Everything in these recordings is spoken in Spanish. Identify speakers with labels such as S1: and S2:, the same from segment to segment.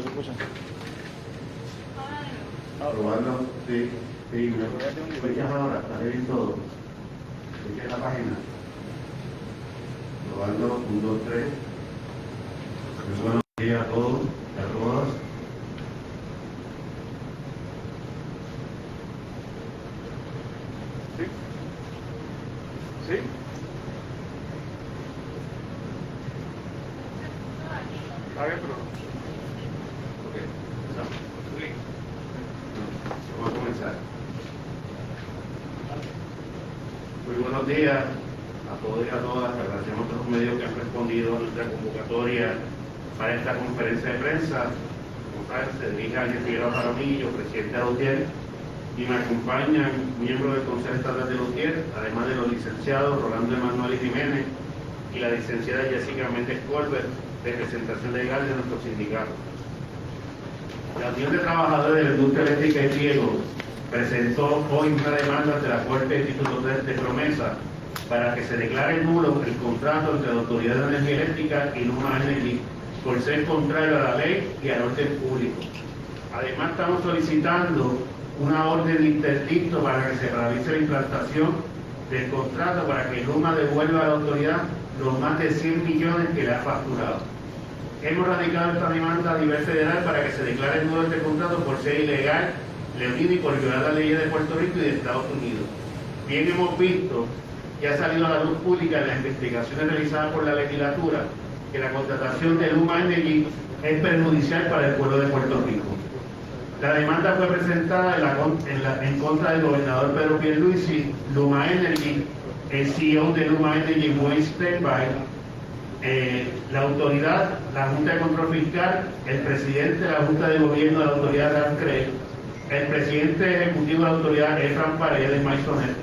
S1: ¿Se escucha?
S2: Probando, sí, sí, me escuchas ahora, está bien todo. Escucha la página. Probando, 1, 2, 3. Buenos días a todos, a todas.
S1: ¿Sí? ¿Sí? Está bien, pero...
S2: Ok, empezamos. Vamos a comenzar. Muy buenos días a todos y a todas. Agradecemos a los medios que han respondido a nuestra convocatoria para esta conferencia de prensa. Como saben, se dirige a Ángel Figueroa Jaramillo, presidente de UTIER, y me acompañan miembros del Consejo Estatal de UTIER, además de los licenciados Rolando Emanuel Jiménez y la licenciada Jessica Méndez Colbert, de representación legal de nuestro sindicato. La Unión de Trabajadores de la Industria Eléctrica y Riego presentó hoy una demanda ante la Corte de Institutos de Promesa para que se declare nulo el contrato entre la Autoridad de Energía Eléctrica y Luma Energy por ser contrario a la ley y al orden público. Además, estamos solicitando una orden de interdicto para que se realice la implantación del contrato para que Luma devuelva a la autoridad los más de 100 millones que le ha facturado. Hemos radicado esta demanda a nivel federal para que se declare nulo este contrato por ser ilegal, leonino y por violar las leyes de Puerto Rico y de Estados Unidos. Bien hemos visto que ha salido a la luz pública en las investigaciones realizadas por la legislatura que la contratación de Luma Energy es perjudicial para el pueblo de Puerto Rico. La demanda fue presentada en contra del gobernador Pedro Pierluisi, Luma Energy, el CEO de Luma Energy, Wayne Steinberg, la autoridad, la Junta de Control Fiscal, el presidente de la Junta de Gobierno de la Autoridad Dan Craig, el presidente ejecutivo de la Autoridad Efraín Paredes Maisonet,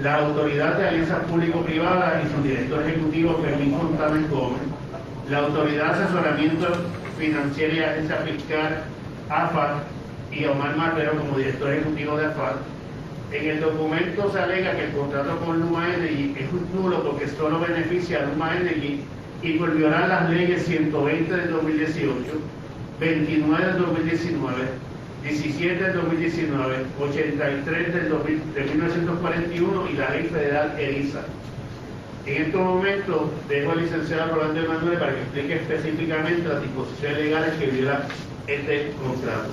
S2: la Autoridad de Alianzas Público-Privadas y su director ejecutivo Fermín Fontanes Gómez, la Autoridad de Asesoramiento Financiero y Agencia Fiscal AFAD y Omar Marrero como director ejecutivo de AFAD. En el documento se alega que el contrato con Luma Energy es un nulo porque solo beneficia a Luma Energy y por violar las leyes 120 del 2018, 29 del 2019, 17 del 2019, 83 de 1941 y la ley federal ERISA. En estos momentos dejo al licenciado Rolando Emanuel para que explique específicamente las disposiciones legales que viola este contrato.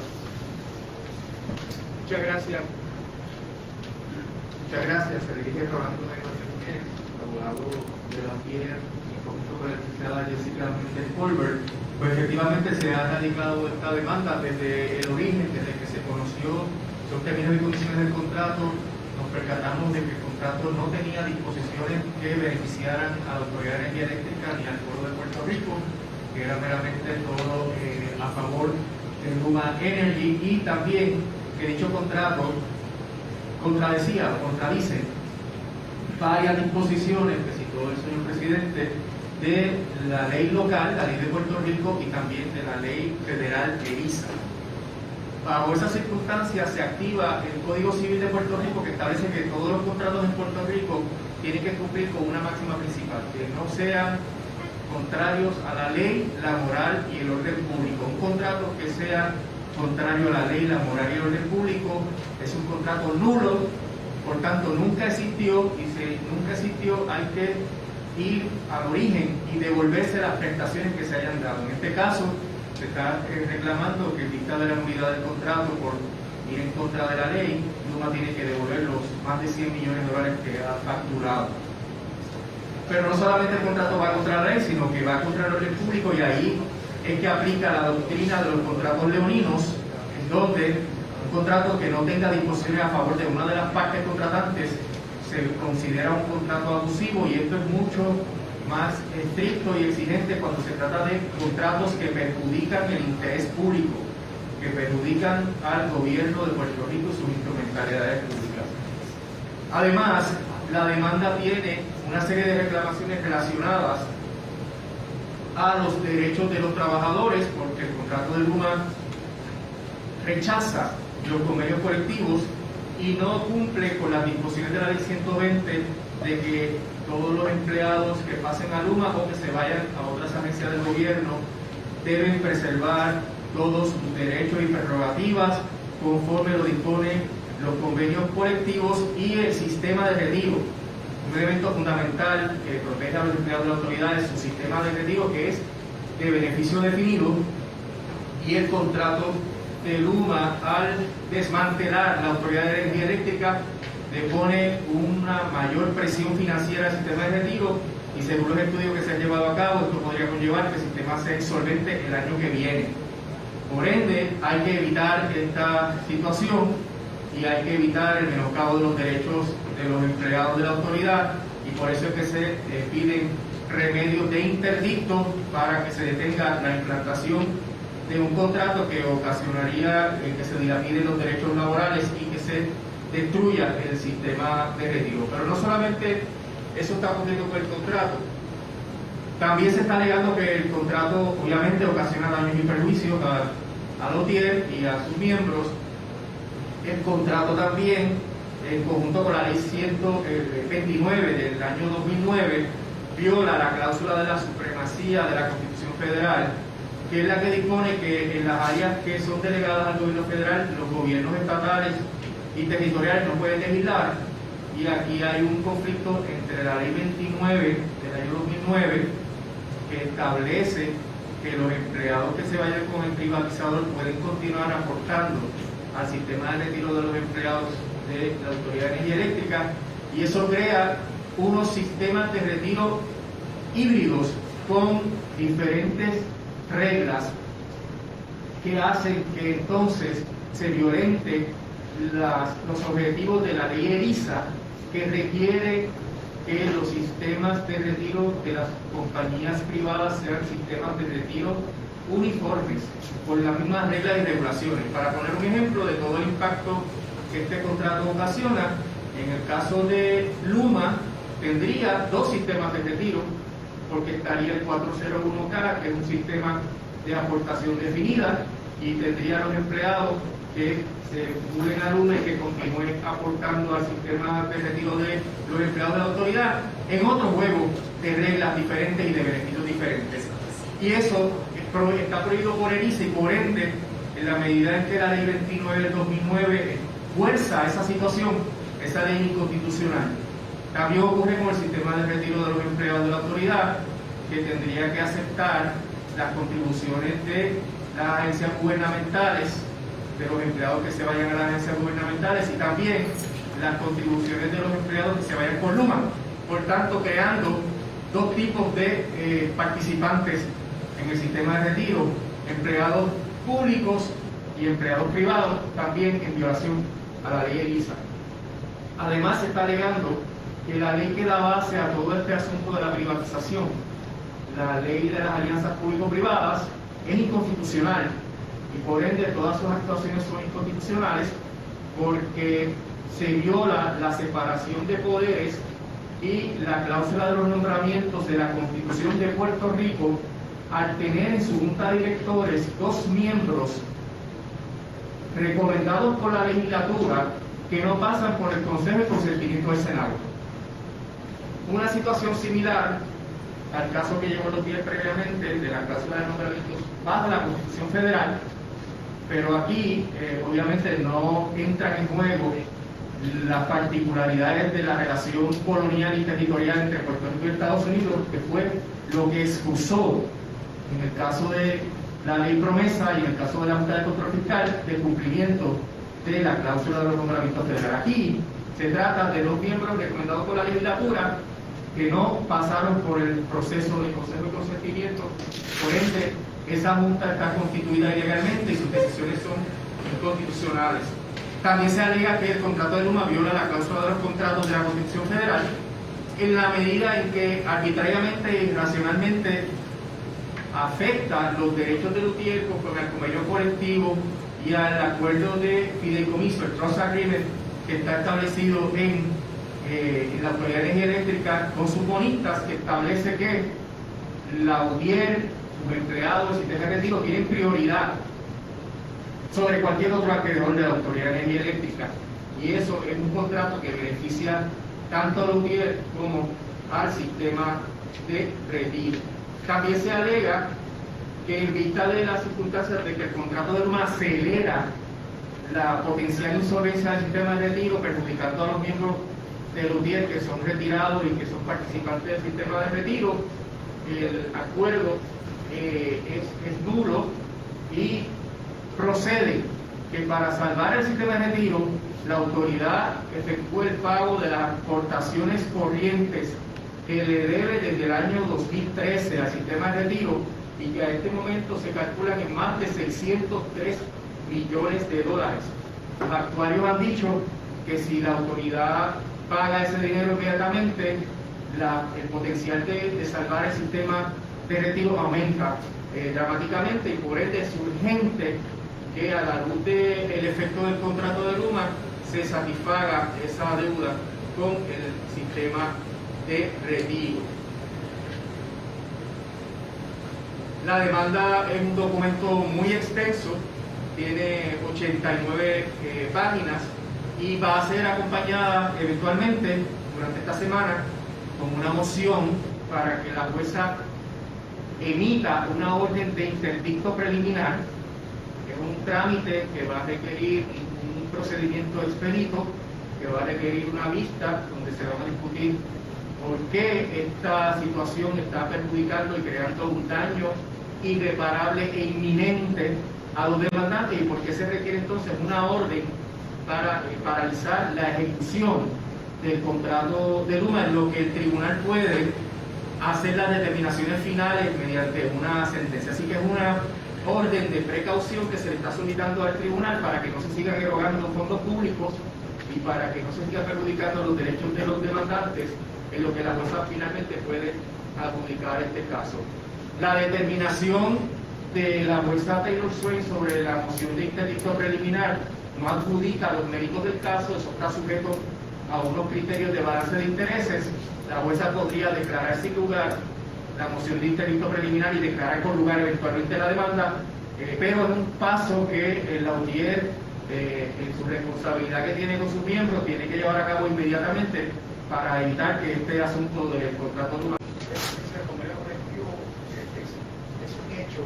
S3: Muchas gracias. Muchas gracias. Se dirige Rolando Emanuel, abogado de la UTIER, y junto con la licenciada Jessica Méndez Colbert. Pues efectivamente se ha radicado esta demanda desde el origen, desde que se conoció los términos y condiciones del contrato. Nos percatamos de que el contrato no tenía disposiciones que beneficiaran a la Autoridad de Energía Eléctrica ni al pueblo de Puerto Rico, que era meramente todo a favor de Luma Energy, y también que dicho contrato contradice varias disposiciones que citó el señor presidente de la ley local, la ley de Puerto Rico, y también de la ley federal ERISA. Bajo esas circunstancias se activa el Código Civil de Puerto Rico, que establece que todos los contratos en Puerto Rico tienen que cumplir con una máxima principal, que no sean contrarios a la ley, la moral y el orden público. Un contrato que sea contrario a la ley, la moral y el orden público es un contrato nulo, por tanto nunca existió, y si nunca existió hay que ir al origen y devolverse las prestaciones que se hayan dado. En este caso se está reclamando que en vista de la nulidad del contrato por ir en contra de la ley, Luma tiene que devolver los más de 100 millones de dólares que ha facturado. Pero no solamente el contrato va contra la ley, sino que va contra el orden público, y ahí es que aplica la doctrina de los contratos leoninos, en donde un contrato que no tenga disposiciones a favor de una de las partes contratantes se considera un contrato abusivo, y esto es mucho más estricto y exigente cuando se trata de contratos que perjudican el interés público, que perjudican al gobierno de Puerto Rico y sus instrumentalidades públicas. Además, la demanda tiene una serie de reclamaciones relacionadas a los derechos de los trabajadores, porque el contrato de Luma rechaza los convenios colectivos y no cumple con las disposiciones de la ley 120 de que todos los empleados que pasen a Luma o que se vayan a otras agencias del gobierno deben preservar todos sus derechos y prerrogativas conforme lo disponen los convenios colectivos y el sistema de retiro, un elemento fundamental que protege a los empleados de la autoridad es su sistema de retiro, que es de beneficio definido, y el contrato de Luma, al desmantelar la Autoridad de Energía Eléctrica, le pone una mayor presión financiera al sistema de retiro, y según los estudios que se han llevado a cabo, esto podría conllevar que el sistema sea insolvente el año que viene. Por ende, hay que evitar esta situación y hay que evitar el menoscabo de los derechos de los empleados de la autoridad, y por eso es que se piden remedios de interdicto para que se detenga la implantación de un contrato que ocasionaría que se dilapiden los derechos laborales y que se destruya el sistema de retiro. Pero no solamente eso está ocurriendo con el contrato, también se está alegando que el contrato obviamente ocasiona daños y perjuicios a los DIER y a sus miembros. El contrato también, en conjunto con la ley 129 del año 2009, viola la cláusula de la supremacía de la Constitución Federal, que es la que dispone que en las áreas que son delegadas al gobierno federal, los gobiernos estatales y territoriales no pueden legislar, y aquí hay un conflicto entre la ley 29 del año 2009, que establece que los empleados que se vayan con el privatizador pueden continuar aportando al sistema de retiro de los empleados de la Autoridad de Energía Eléctrica, y eso crea unos sistemas de retiro híbridos con diferentes reglas que hacen que entonces se violenten los objetivos de la ley ERISA, que requiere que los sistemas de retiro de las compañías privadas sean sistemas de retiro uniformes, con las mismas reglas y regulaciones. Para poner un ejemplo de todo el impacto que este contrato ocasiona, en el caso de Luma tendría dos sistemas de retiro, porque estaría el 401K, que es un sistema de aportación definida, y tendría los empleados que se vinculen a Luma y que continúen aportando al sistema de retiro de los empleados de la autoridad, en otro juego de reglas diferentes y de beneficios diferentes. Y eso está prohibido por ERISA, y por ende, en la medida en que la ley 29 del 2009 fuerza esa situación, esa ley inconstitucional. También ocurre con el sistema de retiro de los empleados de la autoridad, que tendría que aceptar las contribuciones de las agencias gubernamentales, de los empleados que se vayan a las agencias gubernamentales, y también las contribuciones de los empleados que se vayan por Luma. Por tanto, creando dos tipos de participantes en el sistema de retiro: empleados públicos y empleados privados, también en violación a la ley ERISA. Además, se está alegando que la ley que da base a todo este asunto de la privatización, la ley de las alianzas público-privadas, es inconstitucional, y por ende todas sus actuaciones son inconstitucionales, porque se viola la separación de poderes y la cláusula de los nombramientos de la Constitución de Puerto Rico, al tener en su junta de directores dos miembros recomendados por la legislatura que no pasan por el Consejo de Consentimiento del Senado. Una situación similar al caso que llevó los días previamente de la cláusula de nombramientos bajo la Constitución Federal, pero aquí obviamente no entran en juego las particularidades de la relación colonial y territorial entre Puerto Rico y Estados Unidos, que fue lo que excusó en el caso de la ley promesa y en el caso de la Junta de Control Fiscal del cumplimiento de la cláusula de los nombramientos federales. Aquí se trata de dos miembros recomendados por la legislatura que no pasaron por el proceso del Consejo de Consentimiento. Por ende, esa Junta está constituida ilegalmente y sus decisiones son inconstitucionales. También se alega que el contrato de Luma viola la cláusula de los contratos de la Constitución Federal, en la medida en que arbitrariamente y irracionalmente afecta los derechos de los DIER conforme al convenio colectivo y al acuerdo de fideicomiso, el Trust Agreement, que está establecido en la Autoridad de Energía Eléctrica con sus bonistas, que establece que la UDIER, sus empleados, el sistema de retiro, tienen prioridad sobre cualquier otro acreedor de la Autoridad de Energía Eléctrica, y eso es un contrato que beneficia tanto a la UDIER como al sistema de retiro. También se alega que en vista de las circunstancias de que el contrato de Luma acelera la potencial insolvencia del sistema de retiro, perjudicando a los miembros del UTIER que son retirados y que son participantes del sistema de retiro, el acuerdo es nulo y procede que para salvar el sistema de retiro, la autoridad efectúe el pago de las aportaciones corrientes que le debe desde el año 2013 al sistema de retiro y que a este momento se calculan en más de 603 millones de dólares. Los actuarios han dicho que si la autoridad paga ese dinero inmediatamente, el potencial de salvar el sistema de retiro aumenta dramáticamente y por ende es urgente que a la luz del efecto del contrato de Luma se satisfaga esa deuda con el sistema de retiro. La demanda es un documento muy extenso, tiene 89 páginas y va a ser acompañada eventualmente durante esta semana con una moción para que la jueza emita una orden de interdicto preliminar, que es un trámite que va a requerir un procedimiento expedito, que va a requerir una vista donde se van a discutir por qué esta situación está perjudicando y creando un daño irreparable e inminente a los demandantes y por qué se requiere entonces una orden para paralizar la ejecución del contrato de Luma, en lo que el tribunal puede hacer las determinaciones finales mediante una sentencia. Así que es una orden de precaución que se le está solicitando al tribunal para que no se sigan erogando fondos públicos y para que no se sigan perjudicando los derechos de los demandantes, en lo que la jueza finalmente puede adjudicar este caso. La determinación de la jueza Taylor Swain sobre la moción de interdicto preliminar no adjudica los méritos del caso, eso está sujeto a unos criterios de balance de intereses. La jueza podría declarar sin lugar la moción de interdicto preliminar y declarar con lugar eventualmente la demanda, pero es un paso que la UTIER, en su responsabilidad que tiene con sus miembros, tiene que llevar a cabo inmediatamente para evitar que este asunto del contrato de Luma
S4: es un hecho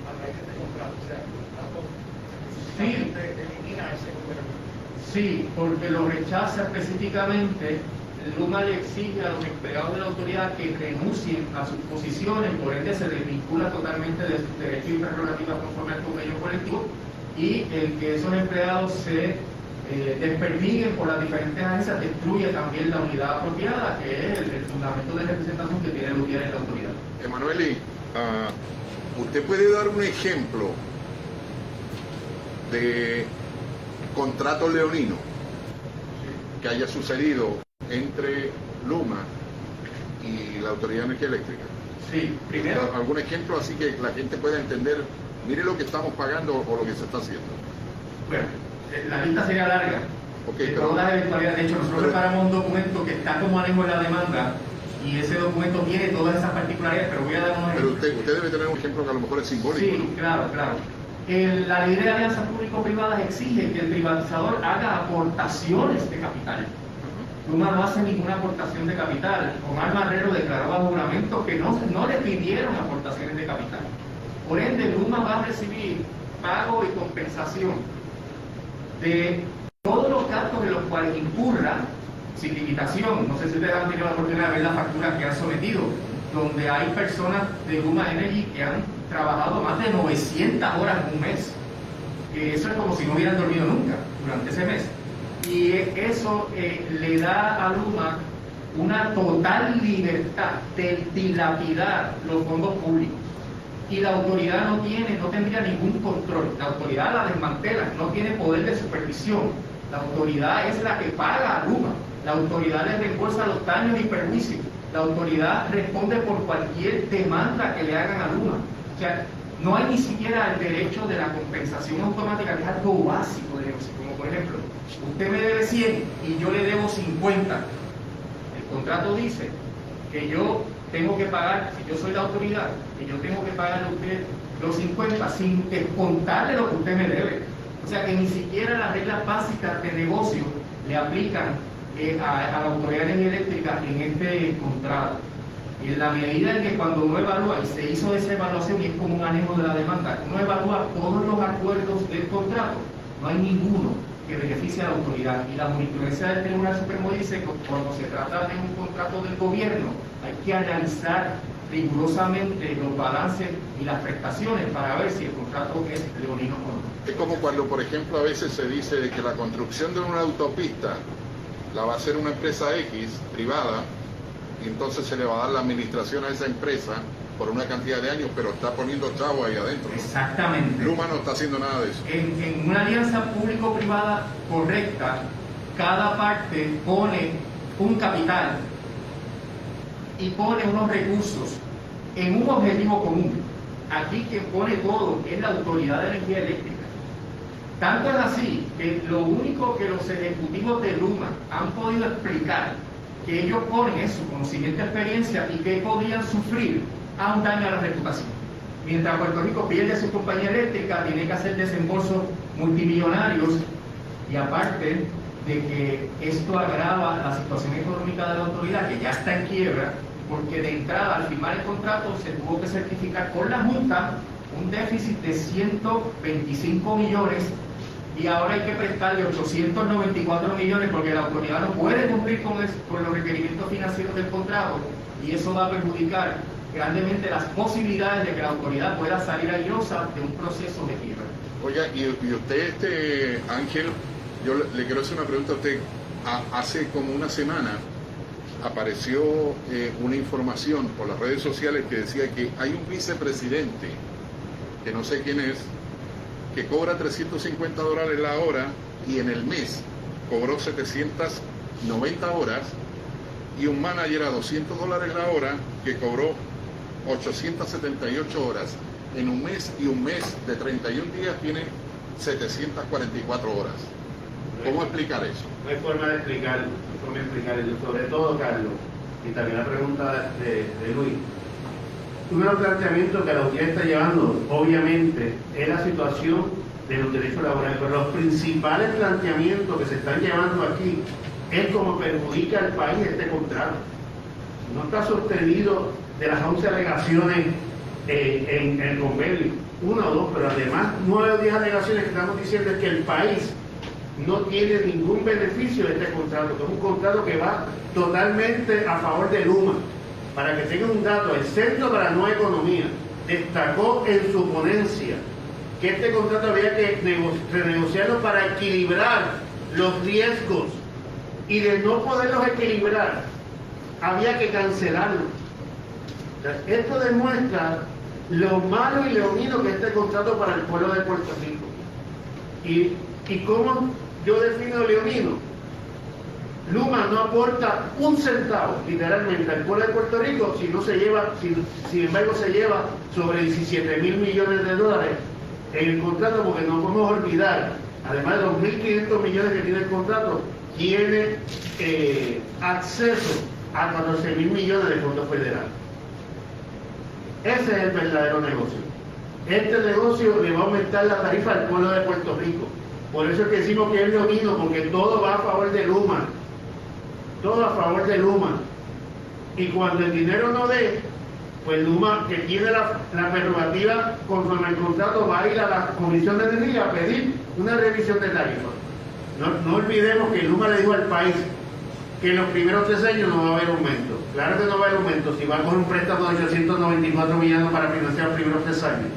S4: a raíz de este contrato, o sea,
S3: sí,
S4: elimina ese contrato.
S3: sí, porque lo rechaza específicamente. Luma le exige a los empleados de la autoridad que renuncien a sus posiciones, por ende se desvincula totalmente de sus derechos y prerrogativas conforme al convenio colectivo, y el que esos empleados se desperdiguen por las diferentes agencias destruye también la unidad apropiada, que es el fundamento de representación que tiene el UTIER en la autoridad.
S5: Emanueli, ¿usted puede dar un ejemplo de contrato leonino que haya sucedido entre Luma y la Autoridad de Energía Eléctrica?
S3: Sí, primero.
S5: ¿Algún ejemplo así que la gente pueda entender, mire lo que estamos pagando o lo que se está haciendo?
S3: Bueno, la lista sería larga.
S5: Okay,
S3: todas las eventualidades. De hecho, nosotros preparamos un documento que está como anejo en la demanda y ese documento tiene todas esas particularidades, pero voy a dar unos
S5: Pero
S3: ejemplos.
S5: usted debe tener un ejemplo que a lo mejor es simbólico.
S3: Sí,
S5: ¿no?
S3: claro. La ley de alianzas público-privadas exige que el privatizador haga aportaciones de capital. Luma no hace ninguna aportación de capital. Omar Marrero declaró bajo juramento que no le pidieron aportaciones de capital. Por ende, Luma va a recibir pago y compensación de todos los gastos en los cuales incurra sin limitación. No sé si ustedes han tenido la oportunidad de ver las facturas que han sometido, donde hay personas de Luma Energy que han trabajado más de 900 horas en un mes. Eso es como si no hubieran dormido nunca durante ese mes. Y eso le da a Luma una total libertad de dilapidar los fondos públicos. Y la autoridad no tendría ningún control. La autoridad la desmantela, no tiene poder de supervisión. La autoridad es la que paga a Luma. La autoridad le reembolsa los daños y perjuicios. La autoridad responde por cualquier demanda que le hagan a Luma. O sea, no hay ni siquiera el derecho de la compensación automática, que es algo básico de negocio. Como por ejemplo, usted me debe 100 y yo le debo 50. El contrato dice que yo tengo que pagar, si yo soy la autoridad, que yo tengo que pagarle a usted los 50 sin descontarle lo que usted me debe. O sea que ni siquiera las reglas básicas de negocio le aplican a la Autoridad de Energía Eléctrica en este contrato. Y en la medida en que cuando uno evalúa, y se hizo esa evaluación y es como un anejo de la demanda, uno evalúa todos los acuerdos del contrato, no hay ninguno que beneficie a la autoridad. Y la jurisprudencia del Tribunal Supremo dice que cuando se trata de un contrato del gobierno, hay que analizar rigurosamente los balances y las prestaciones para ver si el contrato es leonino o no.
S5: Es como cuando, por ejemplo, a veces se dice de que la construcción de una autopista la va a hacer una empresa X privada, y entonces se le va a dar la administración a esa empresa por una cantidad de años, pero está poniendo chavo ahí adentro.
S3: Exactamente.
S5: Luma no está haciendo nada de eso.
S3: En una alianza público-privada correcta, cada parte pone un capital y pone unos recursos en un objetivo común. Aquí quien pone todo es la Autoridad de Energía Eléctrica. Tanto es así que lo único que los ejecutivos de Luma han podido explicar que ellos ponen es su conocimiento y experiencia y que podrían sufrir a un daño a la reputación. Mientras Puerto Rico pierde su compañía eléctrica, tiene que hacer desembolsos multimillonarios, y aparte de que esto agrava la situación económica de la autoridad, que ya está en quiebra, porque de entrada al firmar el contrato se tuvo que certificar con la Junta un déficit de 125 millones, y ahora hay que prestarle 894 millones porque la autoridad no puede cumplir con los requerimientos financieros del contrato, y eso va a perjudicar grandemente las posibilidades de que la autoridad pueda salir airosa de un proceso de quiebra.
S5: Oiga, y usted, Ángel, yo le quiero hacer una pregunta a usted. Hace como una semana apareció una información por las redes sociales que decía que hay un vicepresidente, que no sé quién es, que cobra $350 la hora, y en el mes cobró 790 horas, y un manager a $200 la hora que cobró 878 horas. En un mes, y un mes de 31 días tiene 744 horas. ¿Cómo explicar eso?
S2: No hay forma de explicarlo, sobre todo, Carlos, y también la pregunta de Luis. Uno de los planteamientos que la autoridad está llevando, obviamente, es la situación de los derechos laborales, pero los principales planteamientos que se están llevando aquí es cómo perjudica al país este contrato. No está sostenido de las 11 alegaciones en el convenio, una o dos, pero además 9 o 10 alegaciones que estamos diciendo es que el país no tiene ningún beneficio de este contrato, que es un contrato que va totalmente a favor de Luma. Para que tengan un dato, el Centro para la Nueva Economía destacó en su ponencia que este contrato había que renegociarlo para equilibrar los riesgos, y de no poderlos equilibrar había que cancelarlo. O sea, esto demuestra lo malo y leonino que es este contrato para el pueblo de Puerto Rico. ¿Y cómo yo defino leonino? Luma no aporta un centavo, literalmente, al pueblo de Puerto Rico, si no se lleva, sin embargo se lleva sobre 17.000 millones de dólares en el contrato, porque no podemos olvidar, además de los 1.500 millones que tiene el contrato, tiene acceso a 14.000 millones de fondos federales. Ese es el verdadero negocio. Este negocio le va a aumentar la tarifa al pueblo de Puerto Rico. Por eso es que decimos que es leonino, porque todo va a favor de Luma. Todo a favor de Luma. Y cuando el dinero no dé, pues Luma, que tiene la prerrogativa conforme al contrato, va a ir a la Comisión de Energía a pedir una revisión de tarifa. No olvidemos que Luma le dijo al país que en los primeros 3 años no va a haber aumento. Claro que no va a haber aumento si va a coger un préstamo de 894 millones para financiar los primeros 3 años.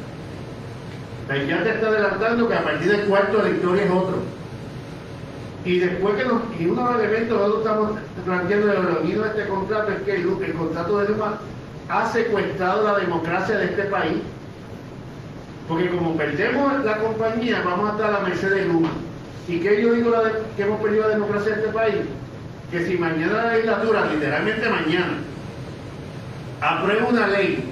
S2: Ya te está adelantando que a partir del cuarto la historia es otro. Y después y uno de los elementos que nosotros estamos planteando de lo leonino de este contrato es que el contrato de Luma ha secuestrado la democracia de este país, porque como perdemos la compañía, vamos a estar a la merced de Luma. ¿Y qué yo digo que hemos perdido la democracia de este país? Que si mañana la legislatura, literalmente mañana, aprueba una ley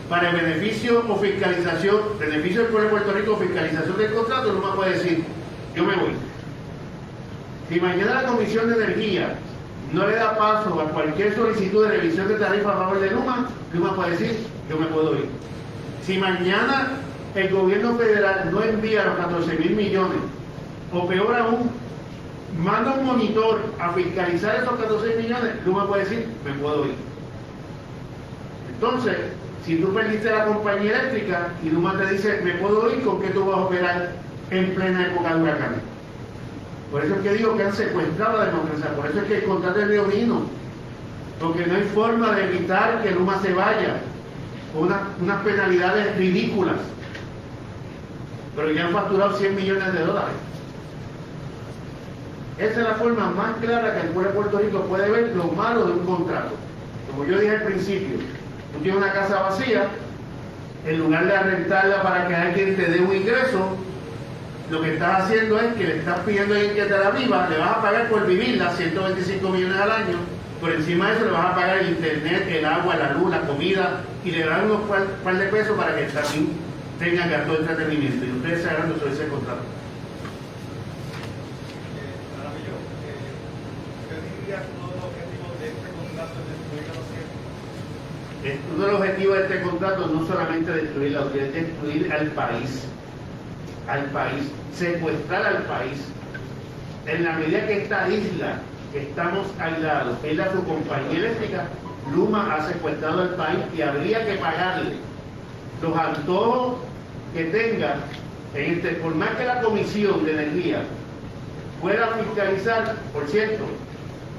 S2: para el beneficio o fiscalización, beneficio del pueblo de Puerto Rico, fiscalización del contrato, Luma puede decir, yo me voy. Si mañana la Comisión de Energía no le da paso a cualquier solicitud de revisión de tarifa a favor de Luma, Luma puede decir, yo me puedo ir. Si mañana el gobierno federal no envía los 14.000 millones, o peor aún, manda un monitor a fiscalizar esos 14 millones, Luma puede decir, me puedo ir. Entonces, si tú perdiste la compañía eléctrica y Luma te dice, me puedo ir, ¿con qué tú vas a operar en plena época de huracanes? Por eso es que digo que han secuestrado la democracia, por eso es que el contrato es leonino, porque no hay forma de evitar que Luma se vaya, con unas penalidades ridículas, pero ya han facturado $100 millones. Esa es la forma más clara que el pueblo de Puerto Rico puede ver lo malo de un contrato. Como yo dije al principio, tú tienes una casa vacía, en lugar de rentarla para que alguien te dé un ingreso, lo que estás haciendo es que le estás pidiendo a alguien que te la viva, le vas a pagar por vivirla 125 millones al año, por encima de eso le vas a pagar el internet, el agua, la luz, la comida, y le dan unos par de pesos para que también tengan gasto de entretenimiento, y ustedes se hagan sobre ese contrato. Uno de los objetivos de este contrato no solamente destruir la autoridad, es destruir al país, secuestrar al país. En la medida que esta isla, que estamos aislados, es la su compañía eléctrica, Luma ha secuestrado al país y habría que pagarle los antojos que tenga, por más que la Comisión de Energía pueda fiscalizar. Por cierto,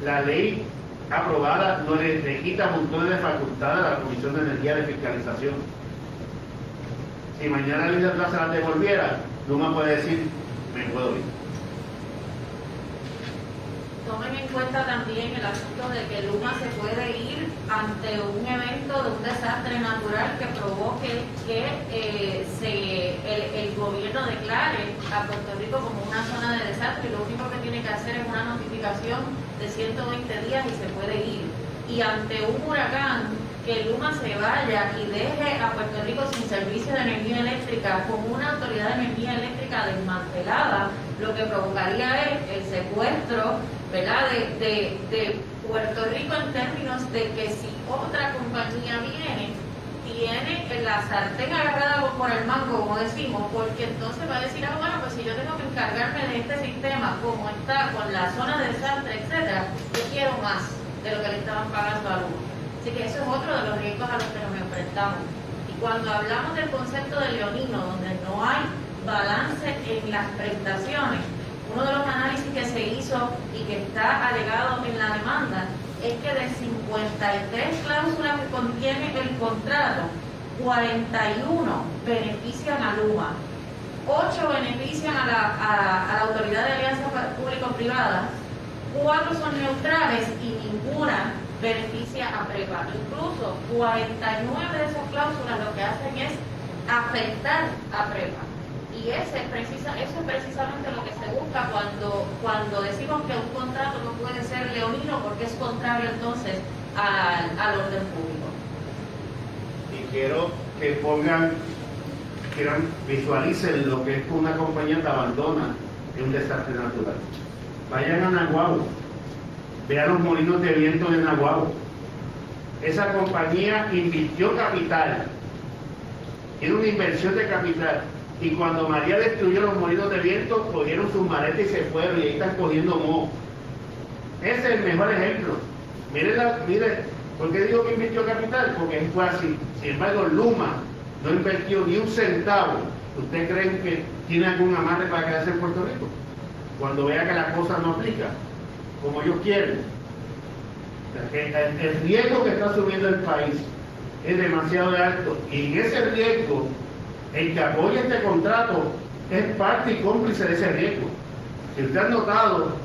S2: la ley aprobada no le quita montones de facultades a la Comisión de Energía de fiscalización. Si mañana la Isla Plaza la devolviera, Luma puede decir, me puedo ir.
S6: Tomen en cuenta también el asunto de que Luma se puede ir ante un evento de un desastre natural que provoque que el gobierno declare a Puerto Rico como una zona de desastre, y lo único que tiene que hacer es una notificación de 120 días y se puede ir. Y ante un huracán, que Luma se vaya y deje a Puerto Rico sin servicio de energía eléctrica, con una autoridad de energía eléctrica desmantelada, lo que provocaría es el secuestro, ¿verdad?, de Puerto Rico, en términos de que si otra compañía viene, tiene la sartén agarrada por el mango, como decimos, porque entonces va a decir, bueno, pues si yo tengo que encargarme de este sistema, como está, con la zona de desastre, etcétera, yo quiero más de lo que le estaban pagando a Luma. Así que eso es otro de los riesgos a los que nos enfrentamos. Y cuando hablamos del concepto de leonino, donde no hay balance en las prestaciones, uno de los análisis que se hizo y que está alegado en la demanda es que de 53 cláusulas que contiene el contrato, 41 benefician a Luma, 8 benefician a la Autoridad de Alianzas Público-Privadas, 4 son neutrales y ninguna beneficia a PREPA. Incluso 49 de esas cláusulas lo que hacen es afectar a PREPA. Y eso es precisamente lo que se busca cuando decimos que un contrato no puede ser leonino, porque es contrario entonces al orden público.
S2: Y quiero que visualicen lo que es que una compañía te abandona en un desastre natural. Vayan a Naguabo, vean los molinos de viento de Naguabo. Esa compañía invirtió capital, tiene una inversión de capital, y cuando María destruyó los molinos de viento, cogieron sus maletas y se fueron, y ahí están cogiendo moho. Ese es el mejor ejemplo. Mire, ¿por qué digo que invirtió capital? Porque fue así. Sin embargo, Luma no invirtió ni un centavo. ¿Ustedes creen que tiene algún amarre para quedarse en Puerto Rico? Cuando vea que la cosa no aplica como ellos quieren. El riesgo que está asumiendo el país es demasiado alto, y en ese riesgo, el que apoya este contrato es parte y cómplice de ese riesgo. Si usted ha notado,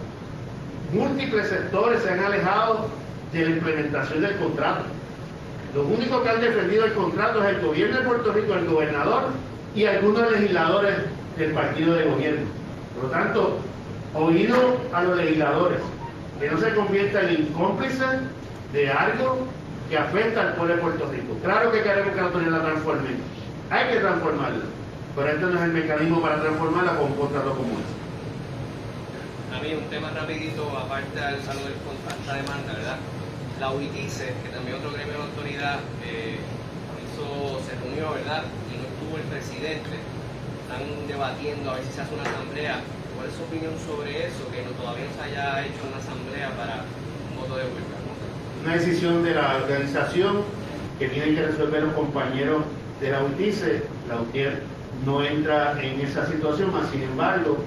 S2: múltiples sectores se han alejado de la implementación del contrato. Los únicos que han defendido el contrato es el gobierno de Puerto Rico, el gobernador y algunos legisladores del partido de gobierno. Por lo tanto, oído a los legisladores, que no se conviertan en cómplices de algo que afecta al pueblo de Puerto Rico. Claro que queremos que la autoridad la transforme, hay que transformarla, pero este no es el mecanismo para transformarla con un contrato como este.
S7: A mí un tema rapidito, aparte al salud de esta demanda, ¿verdad? La UITICE, que también otro gremio de autoridad, se reunió, ¿verdad? Y no estuvo el presidente. Están debatiendo a ver si se hace una asamblea. ¿Cuál es su opinión sobre eso? Que todavía no se haya hecho una asamblea para un voto de huelga.
S2: Una decisión de la organización que tienen que resolver los compañeros de la UITICE. La UTIER no entra en esa situación, mas sin embargo,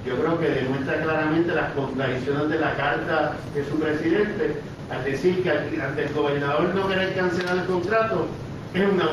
S2: yo creo que demuestra claramente las contradicciones de la carta de su presidente al decir que ante el gobernador no querer cancelar el contrato es una